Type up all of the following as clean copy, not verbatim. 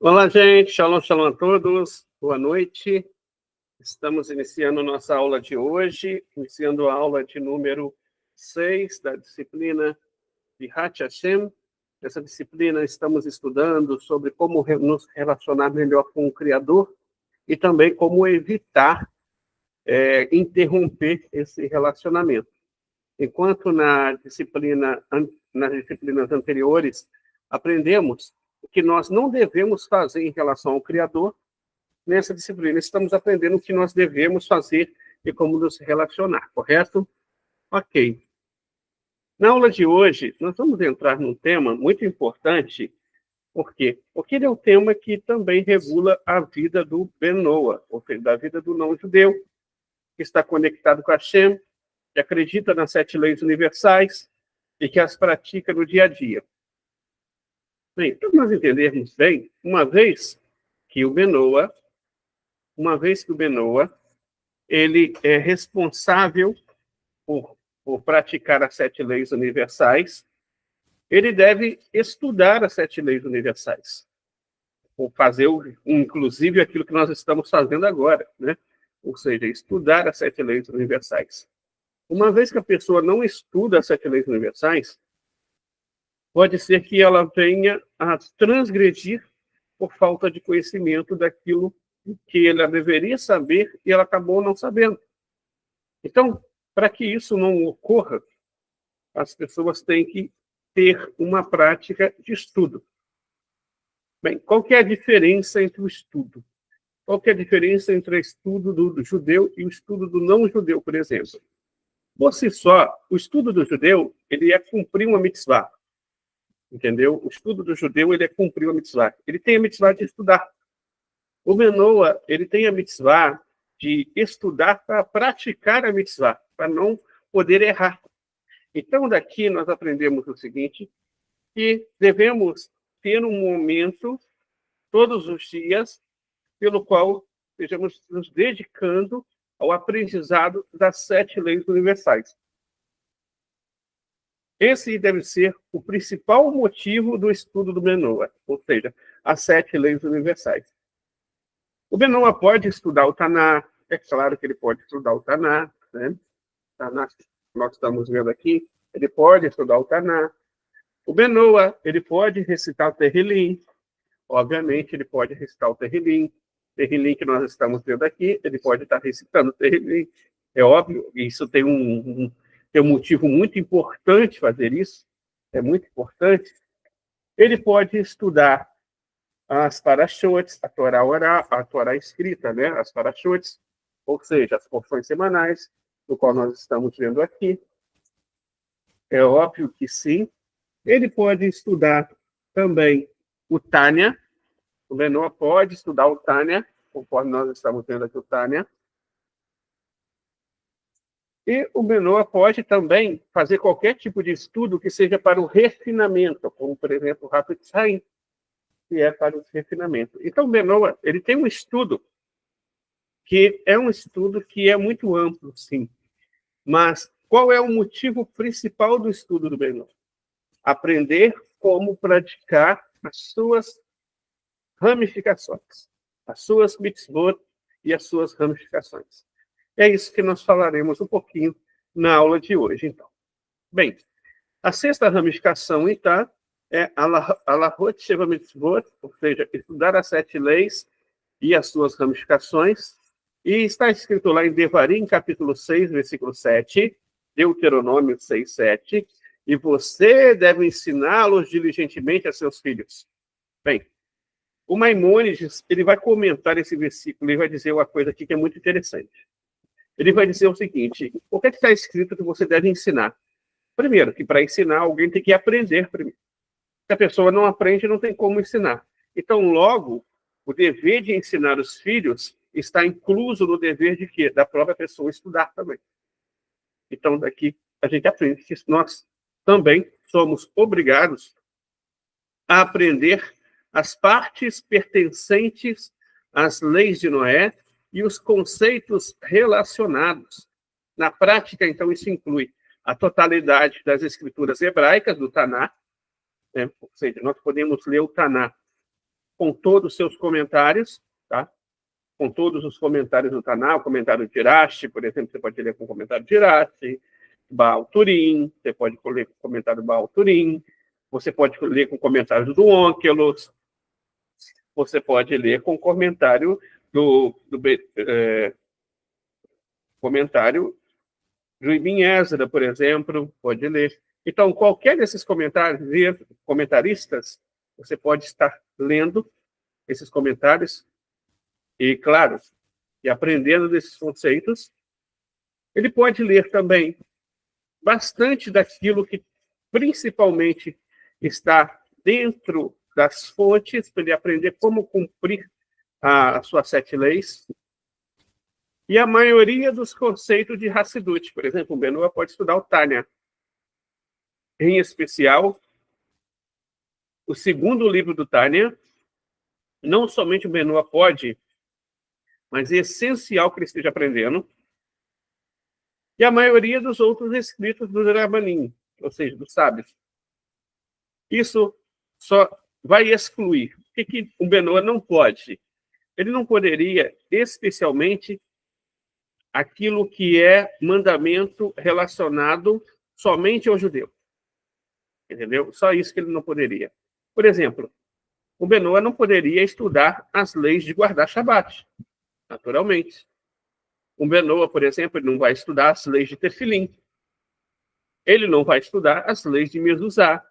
Olá, gente. Shalom, shalom a todos. Boa noite. Estamos iniciando nossa aula de hoje, iniciando a aula de número 6 da disciplina de Hat Hashem. Nessa disciplina estamos estudando sobre como nos relacionar melhor com o Criador e também como evitar interromper esse relacionamento. Enquanto nas disciplinas anteriores aprendemos o que nós não devemos fazer em relação ao Criador, nessa disciplina estamos aprendendo o que nós devemos fazer e como nos relacionar, correto? Ok. Na aula de hoje, nós vamos entrar num tema muito importante. Por quê? Porque ele é um tema que também regula a vida do Ben Noah, ou seja, da vida do não-judeu, que está conectado com Hashem, que acredita nas 7 leis universais e que as pratica no dia a dia. Bem, para nós entendermos bem, uma vez que o Ben Noah, ele é responsável por praticar as 7 leis universais, ele deve estudar as 7 leis universais, ou fazer, inclusive, aquilo que nós estamos fazendo agora, né? Ou seja, estudar as 7 leis universais. Uma vez que a pessoa não estuda as 7 leis universais, pode ser que ela venha a transgredir por falta de conhecimento daquilo que ela deveria saber e ela acabou não sabendo. Então, para que isso não ocorra, as pessoas têm que ter uma prática de estudo. Bem, qual que é a diferença entre o estudo? Qual que é a diferença entre o estudo do judeu e o estudo do não-judeu, por exemplo? Por si só, o estudo do judeu, ele é cumprir uma mitzvah. Entendeu? O estudo do judeu, ele é cumprir uma mitzvah. Ele tem a mitzvah de estudar. O Ben Noah, ele tem a mitzvah de estudar para praticar a mitzvah, para não poder errar. Então, daqui nós aprendemos o seguinte, que devemos ter um momento, todos os dias, pelo qual estejamos nos dedicando ao aprendizado das 7 leis universais. Esse deve ser o principal motivo do estudo do Ben Noah, ou seja, as 7 leis universais. O Ben Noah pode estudar o Taná, é claro que ele pode estudar o Taná, né? Taná, nós estamos vendo aqui, ele pode estudar o Taná. O Ben Noah, ele pode recitar o Terrilim, obviamente ele pode recitar o Terrilim que nós estamos vendo aqui, ele pode estar recitando o Terrilim, é óbvio, isso tem um motivo muito importante fazer isso, é muito importante. Ele pode estudar as parashotes, a Torá oral, a Torá escrita, né? As parashotes, ou seja, as porções semanais, do qual nós estamos vendo aqui. É óbvio que sim. Ele pode estudar também o Tânia. O Ben Noah pode estudar o Tânia, conforme nós estamos vendo aqui o Tânia. E o Ben Noah pode também fazer qualquer tipo de estudo que seja para o refinamento, como, por exemplo, o Hafetz Haim, que é para o refinamento. Então, o Ben Noah, ele tem um estudo que é muito amplo, sim. Mas qual é o motivo principal do estudo do Ben Noah? Aprender como praticar as suas ramificações, as suas mitzvot e as suas ramificações. É isso que nós falaremos um pouquinho na aula de hoje, então. Bem, a 6ª ramificação, então, é Alahot Sheva Mitzvot, ou seja, estudar as 7 leis e as suas ramificações. E está escrito lá em Devarim, capítulo 6, versículo 7, Deuteronômio 6, 7, e você deve ensiná-los diligentemente a seus filhos. Bem, o Maimônides, ele vai comentar esse versículo, ele vai dizer uma coisa aqui que é muito interessante. Ele vai dizer o seguinte, o que está escrito que você deve ensinar? Primeiro, que para ensinar, alguém tem que aprender primeiro. Se a pessoa não aprende, não tem como ensinar. Então, logo, o dever de ensinar os filhos está incluso no dever de quê? Da própria pessoa estudar também. Então, daqui a gente aprende que nós também somos obrigados a aprender as partes pertencentes às leis de Noé e os conceitos relacionados. Na prática, então, isso inclui a totalidade das escrituras hebraicas do Taná, né? Ou seja, nós podemos ler o Taná com todos os seus comentários, tá? Com todos os comentários do Taná, o comentário de Irache, por exemplo, você pode ler com o comentário de Irache, Baal Turim, você pode ler com o comentário do Baal Turim, você pode ler com o comentário do Onkelos, você pode ler com o comentário comentário do Ibn Ezra, por exemplo, pode ler. Então, qualquer desses comentaristas, você pode estar lendo esses comentários e, claro, e aprendendo desses conceitos. Ele pode ler também bastante daquilo que principalmente está dentro das fontes, para ele aprender como cumprir as suas 7 leis. E a maioria dos conceitos de Hassidut, por exemplo, o Benoa pode estudar o Tânia. Em especial, o segundo livro do Tânia, não somente o Benoa pode, mas é essencial que ele esteja aprendendo. E a maioria dos outros escritos do Rabanim, ou seja, dos sábios. Isso só vai excluir. O que o Benoa não pode? Ele não poderia, especialmente, aquilo que é mandamento relacionado somente ao judeu. Entendeu? Só isso que ele não poderia. Por exemplo, o Benoa não poderia estudar as leis de guardar Shabat, naturalmente. O Benoa, por exemplo, ele não vai estudar as leis de Tefilim. Ele não vai estudar as leis de Mezuzá.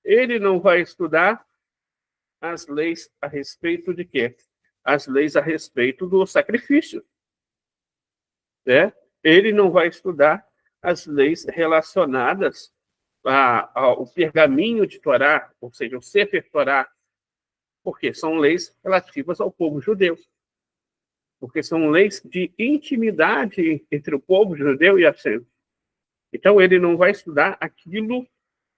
Ele não vai estudar as leis a respeito de quê? As leis a respeito do sacrifício. Né? Ele não vai estudar as leis relacionadas ao pergaminho de Torá, ou seja, o Sefer Torá, porque são leis relativas ao povo judeu. Porque são leis de intimidade entre o povo judeu e Hashem. Então, ele não vai estudar aquilo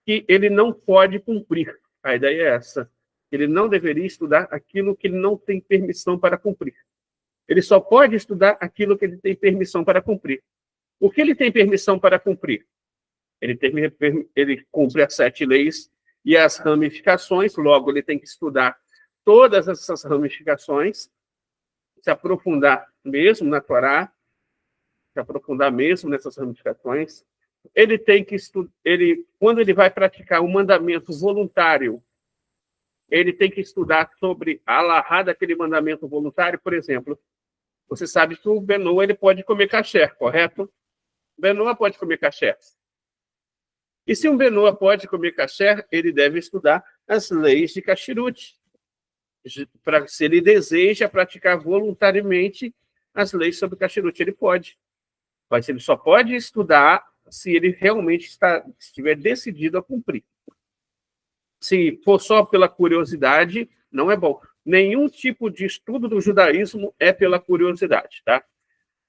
que ele não pode cumprir. A ideia é essa. Ele não deveria estudar aquilo que ele não tem permissão para cumprir. Ele só pode estudar aquilo que ele tem permissão para cumprir. O que ele tem permissão para cumprir? Ele cumpre as 7 leis e as ramificações, logo ele tem que estudar todas essas ramificações, se aprofundar mesmo na Torá, se aprofundar mesmo nessas ramificações. Ele tem que estudar, quando ele vai praticar um mandamento voluntário, ele tem que estudar sobre a alahá daquele mandamento voluntário. Por exemplo, você sabe que o Benoa ele pode comer kasher, correto? O Benoa pode comer kasher. E se um Benoa pode comer kasher, ele deve estudar as leis de Kashrut, se ele deseja praticar voluntariamente as leis sobre Kashrut, ele pode. Mas ele só pode estudar se ele realmente estiver decidido a cumprir. Se for só pela curiosidade, não é bom. Nenhum tipo de estudo do judaísmo é pela curiosidade, tá?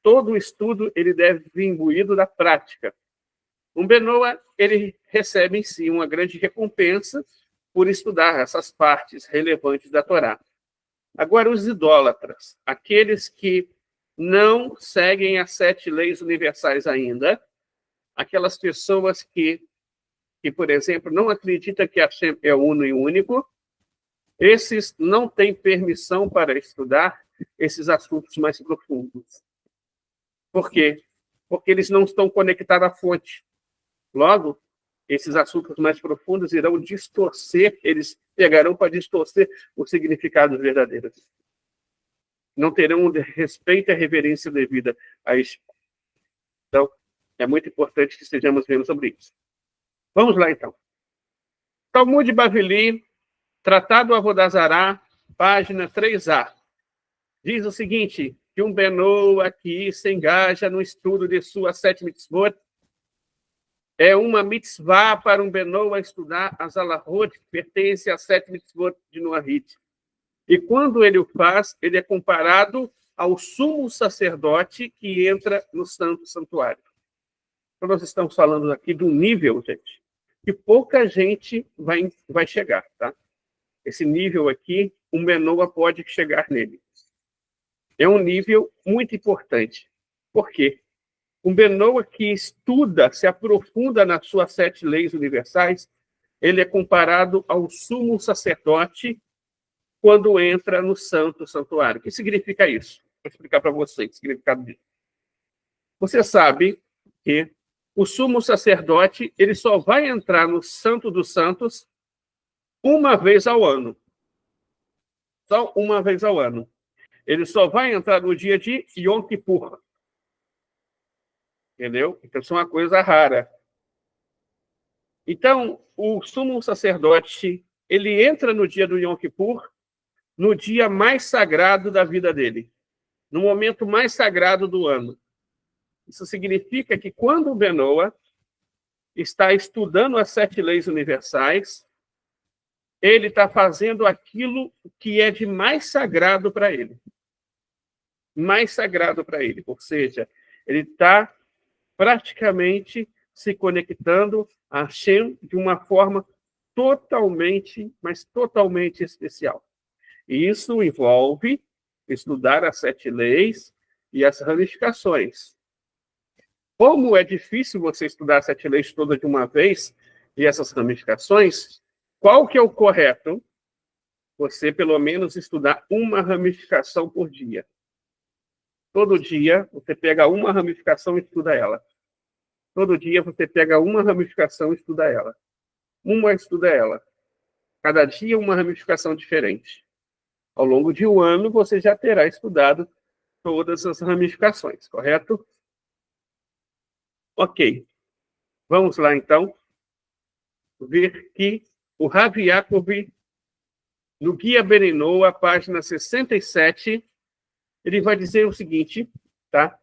Todo estudo ele deve vir imbuído da prática. Um Benoa, ele recebe em si uma grande recompensa por estudar essas partes relevantes da Torá. Agora, os idólatras, aqueles que não seguem as 7 leis universais ainda, aquelas pessoas que, por exemplo, não acreditam que Hashem é uno e único, esses não têm permissão para estudar esses assuntos mais profundos. Por quê? Porque eles não estão conectados à fonte. Logo, esses assuntos mais profundos irão distorcer, eles pegarão para distorcer os significados verdadeiros. Não terão respeito e reverência devida a isso. Então, é muito importante que estejamos vendo sobre isso. Vamos lá, então. Talmud Bavili, Tratado Avodazará, página 3a. Diz o seguinte, que um Benoa que se engaja no estudo de suas 7 mitzvot, é uma mitzvah para um Benoa estudar as alahot que pertencem às 7 mitzvot de Noahit. E quando ele o faz, ele é comparado ao sumo sacerdote que entra no santo santuário. Então, nós estamos falando aqui de um nível, gente, que pouca gente vai chegar, tá? Esse nível aqui, um Benoa pode chegar nele. É um nível muito importante. Por quê? Um Benoa que estuda, se aprofunda nas suas 7 leis universais, ele é comparado ao sumo sacerdote quando entra no santo santuário. O que significa isso? Vou explicar para vocês o significado disso. Você sabe que o sumo sacerdote ele só vai entrar no Santo dos Santos uma vez ao ano. Só uma vez ao ano. Ele só vai entrar no dia de Yom Kippur. Entendeu? Então, isso é uma coisa rara. Então, o sumo sacerdote, ele entra no dia do Yom Kippur, no dia mais sagrado da vida dele, no momento mais sagrado do ano. Isso significa que quando o Benoa está estudando as 7 leis universais, ele está fazendo aquilo que é de mais sagrado para ele. Mais sagrado para ele. Ou seja, ele está praticamente se conectando a Hashem de uma forma totalmente, mas totalmente especial. E isso envolve estudar as 7 leis e as ramificações. Como é difícil você estudar as 7 leis todas de uma vez e essas ramificações, qual que é o correto? Você, pelo menos, estudar uma ramificação por dia. Todo dia, você pega uma ramificação e estuda ela. Todo dia, você pega uma ramificação e estuda ela. Uma estuda ela. Cada dia, uma ramificação diferente. Ao longo de um ano, você já terá estudado todas as ramificações, correto? Ok. Vamos lá, então, ver que o Rav Yaakov, no Guia Beninoa, página 67, ele vai dizer o seguinte, tá?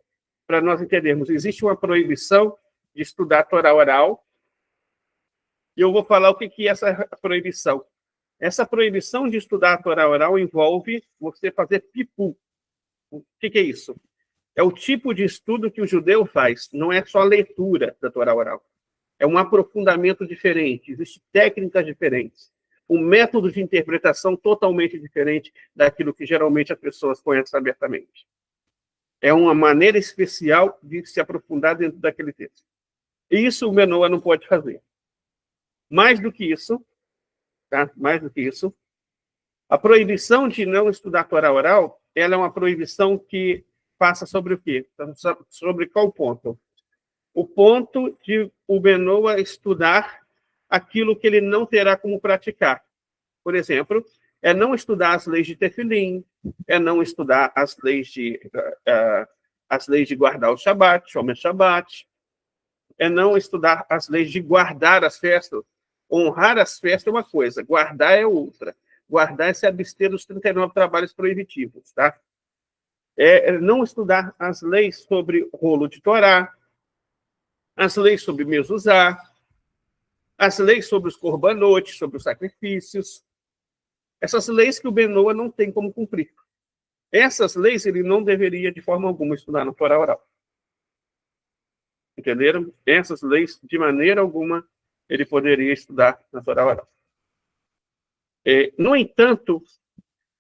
Para nós entendermos, existe uma proibição de estudar a Torá oral, e eu vou falar o que é essa proibição. Essa proibição de estudar a Torá oral envolve você fazer pipu. O que é isso? É o tipo de estudo que o judeu faz, não é só leitura da Torá oral. É um aprofundamento diferente, existem técnicas diferentes, um método de interpretação totalmente diferente daquilo que geralmente as pessoas conhecem abertamente. É uma maneira especial de se aprofundar dentro daquele texto. E isso o Benoa não pode fazer. Mais do que isso, tá? Mais do que isso, a proibição de não estudar a Torá oral, ela é uma proibição que passa sobre o quê? Sobre qual ponto? O ponto de o Benoa estudar aquilo que ele não terá como praticar. Por exemplo, é não estudar as leis de Tefilim, é não estudar as leis de guardar o Shabat, Shomer Shabat, é não estudar as leis de guardar as festas. Honrar as festas é uma coisa, guardar é outra. Guardar é se abster dos 39 trabalhos proibitivos, tá? É não estudar as leis sobre rolo de Torá, as leis sobre mezuzá, as leis sobre os corbanotes, sobre os sacrifícios. Essas leis que o Benoa não tem como cumprir. Essas leis ele não deveria, de forma alguma, estudar na Torá oral. Entenderam? Essas leis, de maneira alguma, ele poderia estudar na Torá oral. No entanto,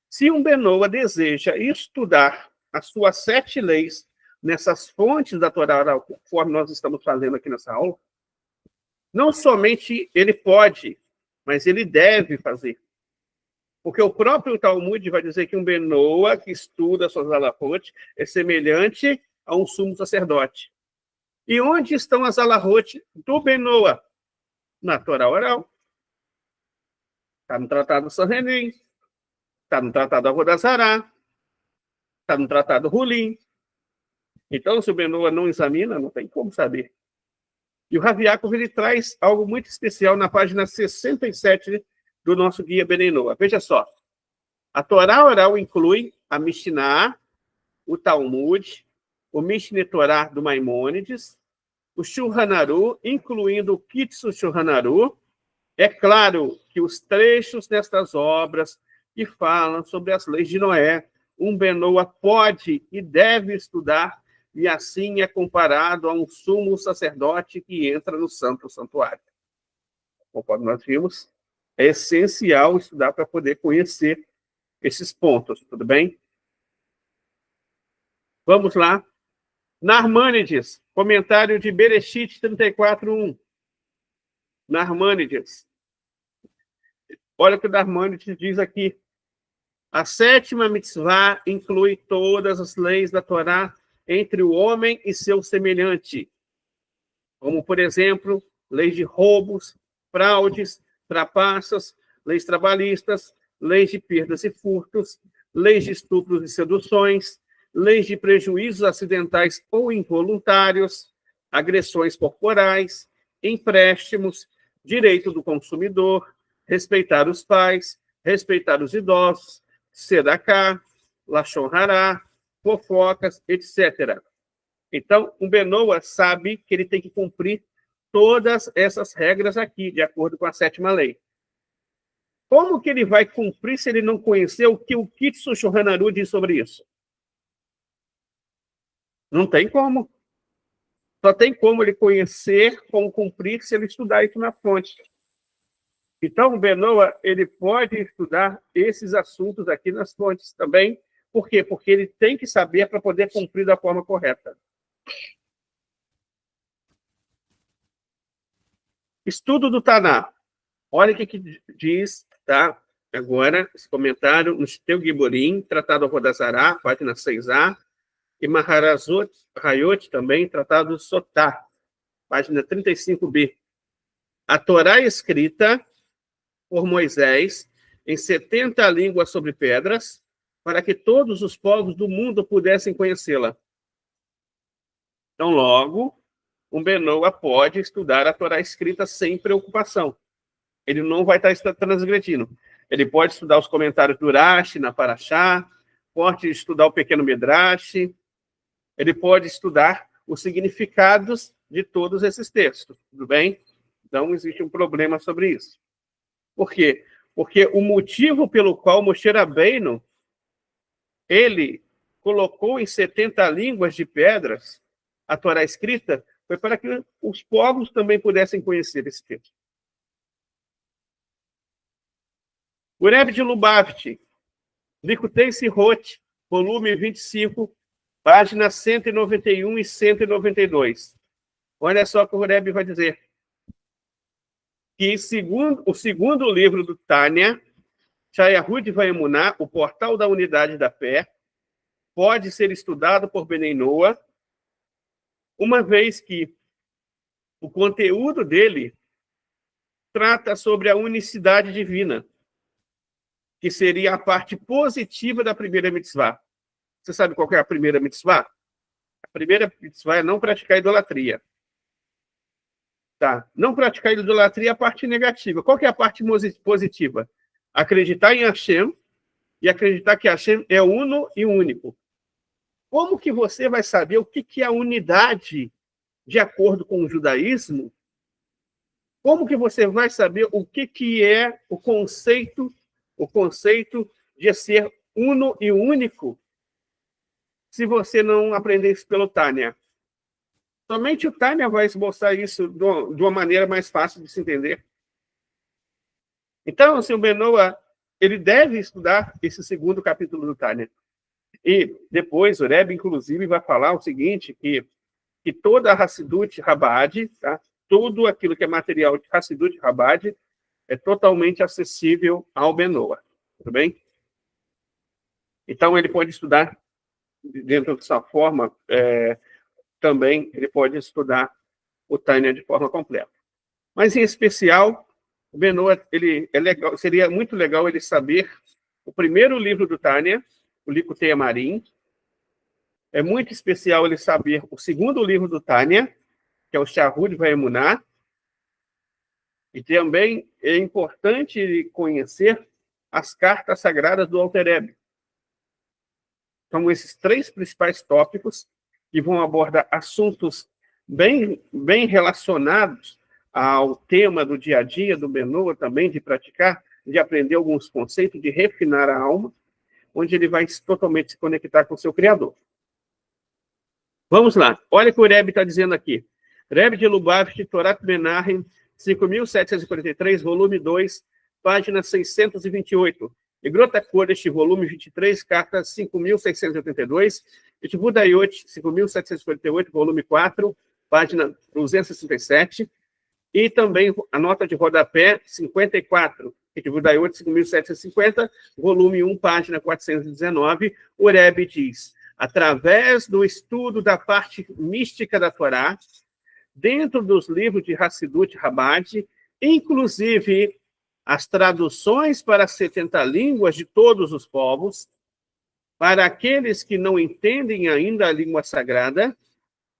se um Benoa deseja estudar as suas 7 leis nessas fontes da Torá oral, conforme nós estamos fazendo aqui nessa aula, não somente ele pode, mas ele deve fazer. Porque o próprio Talmud vai dizer que um Benoa que estuda suas alahot é semelhante a um sumo sacerdote. E onde estão as alahot do Benoa? Na Torá oral. Está no Tratado Sanhedrin, está no Tratado Avodazará, está no Tratado Hulim. Então, se o Benoa não examina, não tem como saber. E o Rav Yaakov, ele traz algo muito especial na página 67 do nosso Guia Beninoa. Veja só. A Torá oral inclui a Mishnah, o Talmud, o Mishneh Torah do Maimônides, o Shulchan Aruch, incluindo o Kitzur Shulchan Aruch. É claro que os trechos destas obras que falam sobre as leis de Noé, um Benoa pode e deve estudar, e assim é comparado a um sumo sacerdote que entra no santo santuário. Conforme nós vimos, é essencial estudar para poder conhecer esses pontos, tudo bem? Vamos lá. Narmânides, comentário de Bereshit 34:1. Narmânides. Olha o que o Narmânides diz aqui. A 7ª mitzvah inclui todas as leis da Torá entre o homem e seu semelhante, como, por exemplo, leis de roubos, fraudes, trapaças, leis trabalhistas, leis de perdas e furtos, leis de estupros e seduções, leis de prejuízos acidentais ou involuntários, agressões corporais, empréstimos, direito do consumidor, respeitar os pais, respeitar os idosos, sedacá, lashon hará, fofocas, etc. Então, o Benoa sabe que ele tem que cumprir todas essas regras aqui, de acordo com a 7ª lei. Como que ele vai cumprir se ele não conhecer o que o Kitsu Shulchan Aruch diz sobre isso? Não tem como. Só tem como ele conhecer, como cumprir, se ele estudar isso na fonte. Então, o Benoa, ele pode estudar esses assuntos aqui nas fontes também. Por quê? Porque ele tem que saber para poder cumprir da forma correta. Estudo do Taná. Olha o que diz, tá? Agora, esse comentário no Teu Giborim, Tratado Rodazará, página 6a, e Maharazot Hayot também, Tratado Sotá, página 35b. A Torá escrita por Moisés em 70 línguas sobre pedras, para que todos os povos do mundo pudessem conhecê-la. Então, logo, um Benoa pode estudar a Torá escrita sem preocupação. Ele não vai estar transgredindo. Ele pode estudar os comentários do Rashi na Parashá, pode estudar o Pequeno Midrash, ele pode estudar os significados de todos esses textos, tudo bem? Não existe um problema sobre isso. Por quê? Porque o motivo pelo qual Moshe Rabbeinu, ele colocou em 70 línguas de pedras a Torá escrita, foi para que os povos também pudessem conhecer esse texto. O Rebbe de Lubavitch, Likutei Sihot, volume 25, páginas 191 e 192. Olha só o que o Rebbe vai dizer. Que o segundo livro do Tânia, Shayahud Vaemuná, o Portal da Unidade da Fé, pode ser estudado por Benei Noah, uma vez que o conteúdo dele trata sobre a unicidade divina, que seria a parte positiva da primeira mitzvah. Você sabe qual é a primeira mitzvah? A primeira mitzvah é não praticar idolatria. Tá? Não praticar idolatria é a parte negativa. Qual que é a parte positiva? Acreditar em Hashem e acreditar que Hashem é uno e único. Como que você vai saber o que é a unidade de acordo com o judaísmo? Como que você vai saber o que é o conceito de ser uno e único, se você não aprender isso pelo Tânia? Somente o Tânia vai esboçar isso de uma maneira mais fácil de se entender. Então, assim, o Benoa, ele deve estudar esse segundo capítulo do Tânia. E depois o Rebbe, inclusive, vai falar o seguinte, que toda a Hassidut Chabad, tá? Tudo aquilo que é material de Hassidut Chabad é totalmente acessível ao Benoa. Tudo bem? Então, ele pode estudar dentro dessa forma, também ele pode estudar o Tânia de forma completa. Mas, em especial, o Benoa, seria muito legal ele saber o primeiro livro do Tânia, o Likutei Amarim. É muito especial ele saber o segundo livro do Tânia, que é o Shayahud Vaemuná. E também é importante ele conhecer as cartas sagradas do Alter Rebbe. São esses 3 principais tópicos que vão abordar assuntos bem relacionados ao tema do dia a dia do Benoa, também de praticar, de aprender alguns conceitos, de refinar a alma, onde ele vai totalmente se conectar com o seu Criador. Vamos lá. Olha o que o Rebbe está dizendo aqui. Rebbe de Lubavitch, Torat Menachem, 5.743, volume 2, página 628. Igrota Kodesh, volume 23, carta 5.682. Itvudayot, 5.748, volume 4, página 267. E também a nota de rodapé 54, Retivo da IOT 5.750, volume 1, página 419, o Rebbe diz: através do estudo da parte mística da Torá, dentro dos livros de Hassidut Rabbad, inclusive as traduções para 70 línguas de todos os povos, para aqueles que não entendem ainda a língua sagrada,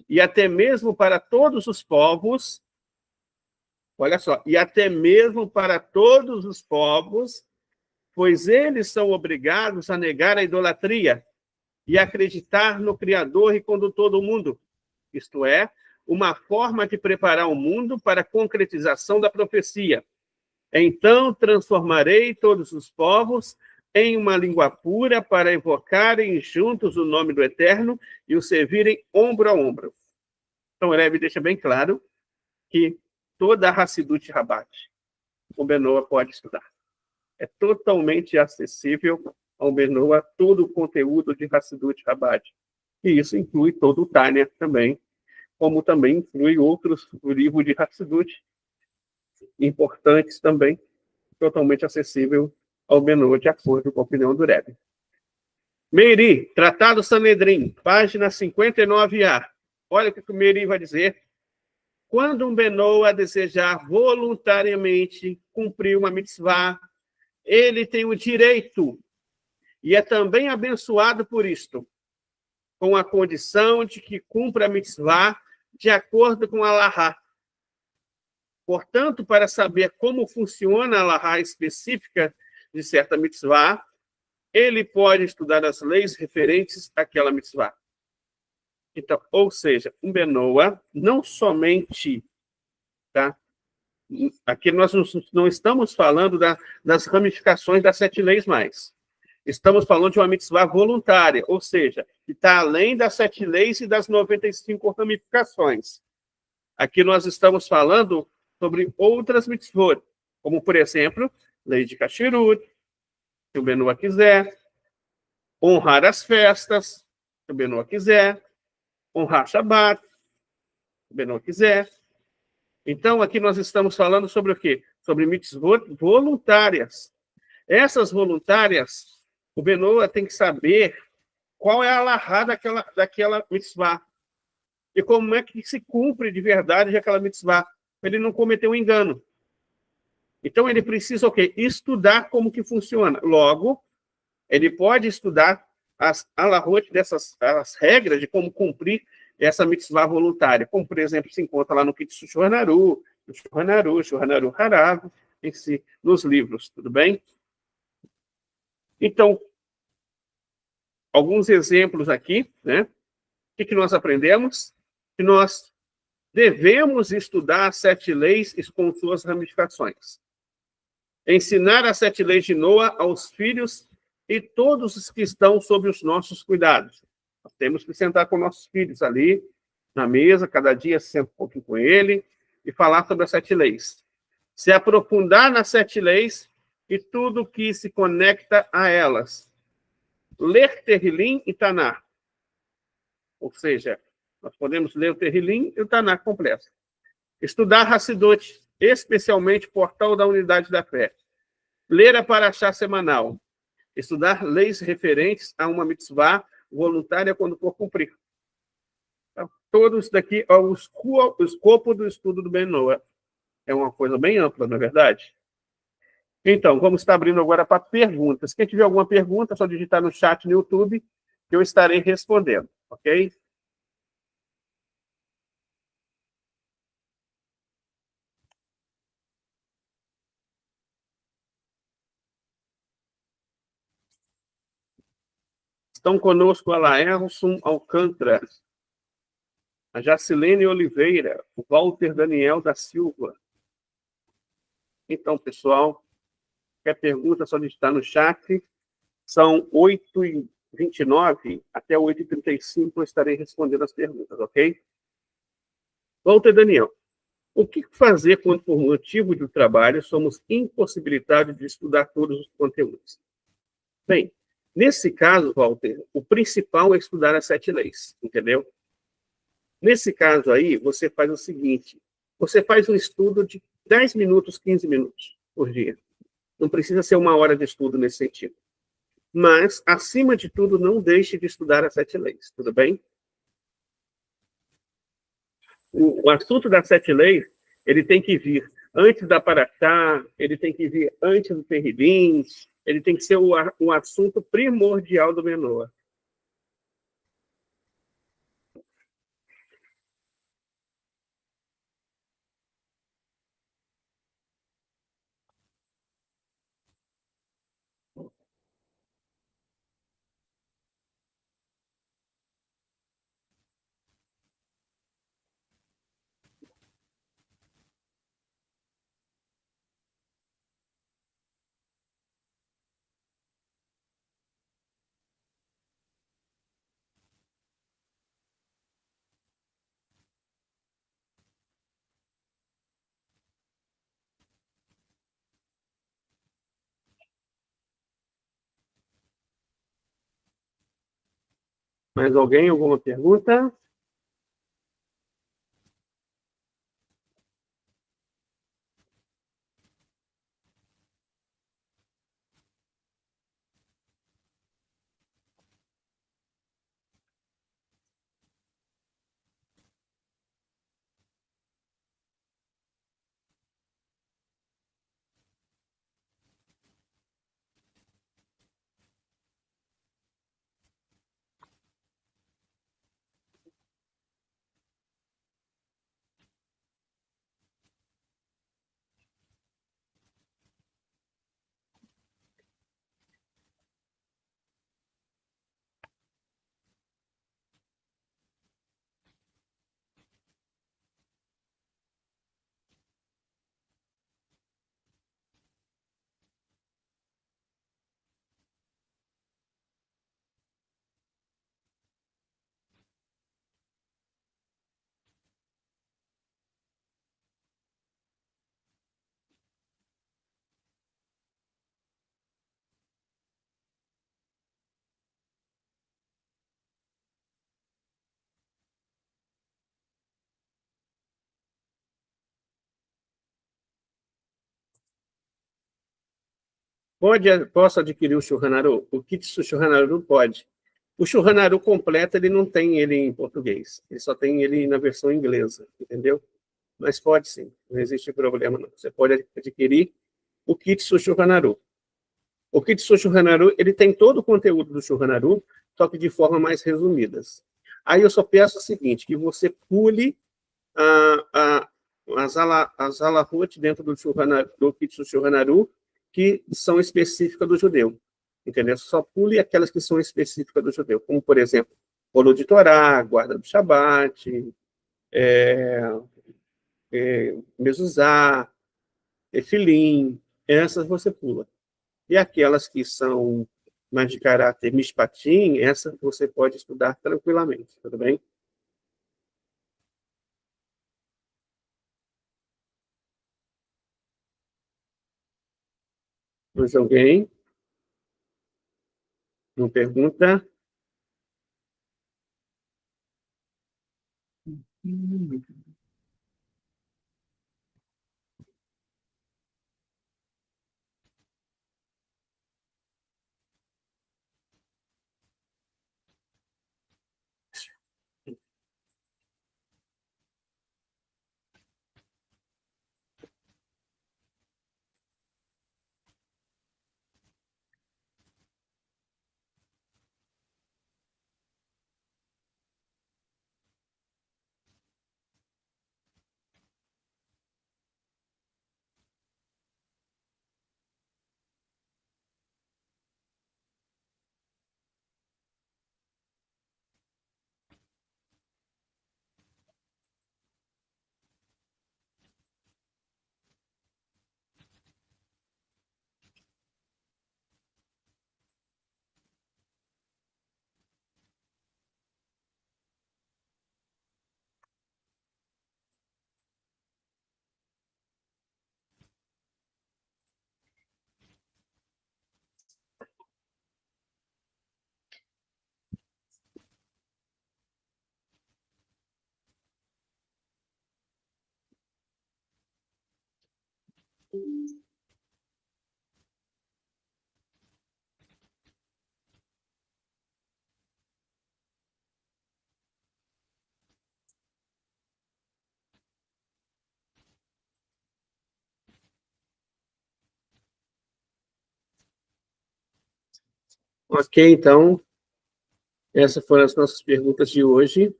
e até mesmo para todos os povos, olha só, e até mesmo para todos os povos, pois eles são obrigados a negar a idolatria e acreditar no Criador e Condutor do mundo, isto é, uma forma de preparar o mundo para a concretização da profecia. Então transformarei todos os povos em uma língua pura para evocarem juntos o nome do Eterno e o servirem ombro a ombro. Então, o Rebbe deixa bem claro que toda a Hassidut Rabbad o Benoa pode estudar. É totalmente acessível ao Benoa todo o conteúdo de Hassidut Rabbad. E isso inclui todo o Tânia também, como também inclui outros livros de Hassidut importantes também, totalmente acessível ao Benoa, de acordo com a opinião do Rebbe. Meiri, Tratado Sanedrim, página 59A. Olha o que o Meiri vai dizer. Quando um Benoa desejar voluntariamente cumprir uma mitzvah, ele tem o direito, e é também abençoado por isto, com a condição de que cumpra a mitzvah de acordo com a Allahá. Portanto, para saber como funciona a Allahá específica de certa mitzvah, ele pode estudar as leis referentes àquela mitzvah. Então, ou seja, um Benoa não somente, tá? Aqui nós não estamos falando das ramificações das 7 leis mais. Estamos falando de uma mitzvah voluntária, ou seja, que está além das 7 leis e das 95 ramificações. Aqui nós estamos falando sobre outras mitzvot, como, por exemplo, lei de Kashrut, se o Benoa quiser, honrar as festas, se o Benoa quiser, honrar Shabbat, se o Benoa quiser. Então, aqui nós estamos falando sobre o quê? Sobre mitzvot voluntárias. Essas voluntárias, o Benoa tem que saber qual é a alahá daquela mitzvah e como é que se cumpre de verdade aquela mitzvah, para ele não cometer um engano. Então, ele precisa o quê? Estudar como que funciona. Logo, ele pode estudar as alahot as regras de como cumprir essa mitzvah voluntária, como, por exemplo, se encontra lá no Kitzur Shulhanaru, Shulhanaru Harav, em si, nos livros, tudo bem? Então, alguns exemplos aqui, né? O que nós aprendemos? Que nós devemos estudar as 7 leis com suas ramificações. Ensinar as 7 leis de Noa aos filhos e todos os que estão sob os nossos cuidados. Nós temos que sentar com nossos filhos ali, na mesa, cada dia se senta um pouquinho com ele, e falar sobre as 7 leis. Se aprofundar nas 7 leis e tudo que se conecta a elas. Ler Terrilim e Taná. Ou seja, nós podemos ler o Terrilim e o Taná completo. Estudar Hassidut, especialmente o Portal da Unidade da Fé. Ler a Parashá semanal. Estudar leis referentes a uma mitzvah voluntária quando for cumprir. Então, todos daqui é o escopo do estudo do Benoa. É uma coisa bem ampla, não é verdade? Então, vamos estar abrindo agora para perguntas. Quem tiver alguma pergunta, é só digitar no chat no YouTube, que eu estarei respondendo, ok? Estão conosco a Laércio Alcântara, a Jacilene Oliveira, o Walter Daniel da Silva. Então, pessoal, qualquer pergunta, é só digitar no chat. São 8h29, até 8h35 eu estarei respondendo as perguntas, ok? Walter Daniel, o que fazer quando, por motivo do trabalho, somos impossibilitados de estudar todos os conteúdos? Bem, nesse caso, Walter, o principal é estudar as 7 leis, entendeu? Nesse caso aí, você faz o seguinte, Você faz um estudo de 10 minutos, 15 minutos por dia. Não precisa ser uma hora de estudo nesse sentido. Mas, acima de tudo, não deixe de estudar as 7 leis, tudo bem? O assunto das 7 leis, ele tem que vir antes da Paraxá, ele tem que vir antes do Terrilim, ele tem que ser o assunto primordial do menor. Mais alguém? Alguma pergunta? Posso adquirir o Shulhanaru? O Kitsu Shulhanaru pode. O Shulhanaru completo, ele não tem ele em português. Ele só tem ele na versão inglesa, entendeu? Mas pode sim, não existe problema não. Você pode adquirir o Kitsu Shulhanaru. O Kitsu Shulhanaru, ele tem todo o conteúdo do Shulhanaru, só que de forma mais resumidas. Aí eu só peço o seguinte, que você pule as alahot dentro do Kitsu Shulhanaru, que são específicas do judeu. Entendeu? Só pule aquelas que são específicas do judeu, como, por exemplo, bolo de Torá, guarda do Shabat, mezuzá, tefilim, essas você pula. E aquelas que são mais de caráter mishpatim, essas você pode estudar tranquilamente, tudo bem? Mais alguém? Não pergunta? Ok, então, essas foram as nossas perguntas de hoje.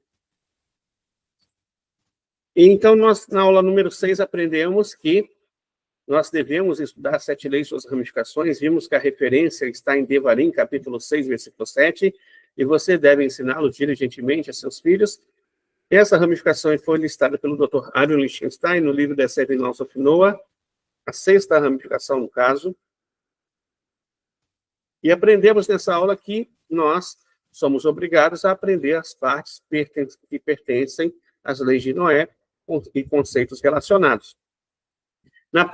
Então, nós, na aula número 6, aprendemos que nós devemos estudar as 7 leis e suas ramificações. Vimos que a referência está em Devarim, capítulo 6, versículo 7, e você deve ensiná-lo diligentemente a seus filhos. Essa ramificação foi listada pelo Dr. Aaron Lichtenstein no livro The Seven Laws of Noah, a 6ª ramificação, no caso. E aprendemos nessa aula que nós somos obrigados a aprender as partes que pertencem às leis de Noé e conceitos relacionados. Na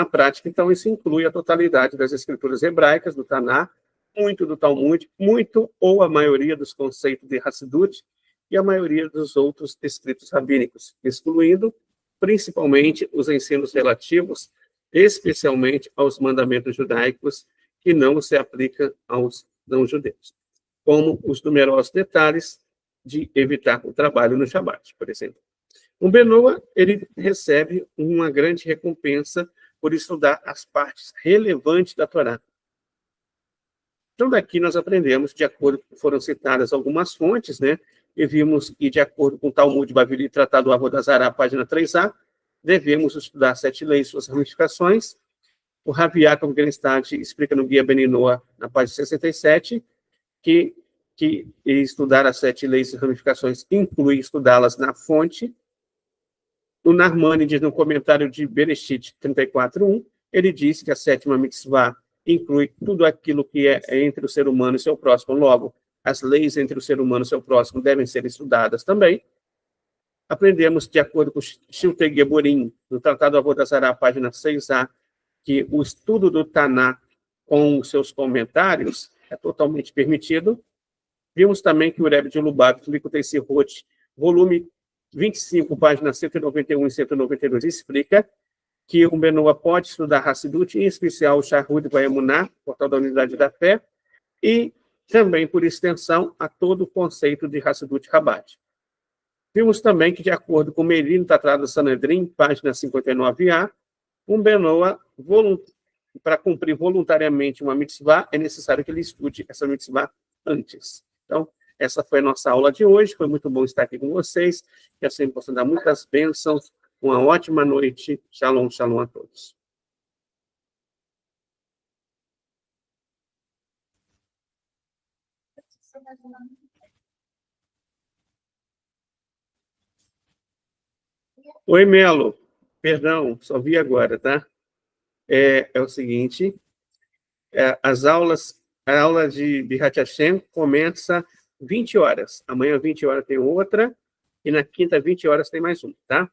prática, então, isso inclui a totalidade das escrituras hebraicas, do Taná, muito do Talmud, muito ou a maioria dos conceitos de Hassidut e a maioria dos outros escritos rabínicos, excluindo principalmente os ensinos relativos, especialmente aos mandamentos judaicos, que não se aplicam aos não-judeus, como os numerosos detalhes de evitar o trabalho no Shabat, por exemplo. O Benoa, ele recebe uma grande recompensa por estudar as partes relevantes da Torá. Então, daqui nós aprendemos, de acordo com foram citadas algumas fontes, né? E vimos que, de acordo com o Talmud Bavili, Tratado do Avodazará, página 3a, devemos estudar 7 leis e suas ramificações. O Rav Yaakov Grenstad explica no Guia Beninoa, na página 67, que estudar as 7 leis e ramificações inclui estudá-las na fonte. O Narmanides, no comentário de Bereshit 34.1, ele diz que a 7ª mitzvah inclui tudo aquilo que é entre o ser humano e seu próximo. Logo, as leis entre o ser humano e seu próximo devem ser estudadas também. Aprendemos, de acordo com Shiltei Geburim, no Tratado Avodazará, página 6a, que o estudo do Taná com os seus comentários é totalmente permitido. Vimos também que o Rebbe de Lubavitch, Likutei Sirot, volume 25, páginas 191 e 192, explica que o Benoa pode estudar Hassidut, em especial o Shahud Vaemuná, Portal da Unidade da Fé, e também, por extensão, a todo o conceito de Hassidut Rabat. Vimos também que, de acordo com o Meiri, Tratado Sanedrim, página 59a, um Benoa, para cumprir voluntariamente uma mitzvah, é necessário que ele estude essa mitzvah antes. Então, essa foi a nossa aula de hoje. Foi muito bom estar aqui com vocês. Que assim possam dar muitas bênçãos. Uma ótima noite. Shalom, shalom a todos. Oi, Melo. Perdão, só vi agora, tá? É o seguinte, a aula de Bihat Hashem começa 20 horas. Amanhã, 20 horas, tem outra, e na quinta, 20 horas, tem mais uma, tá?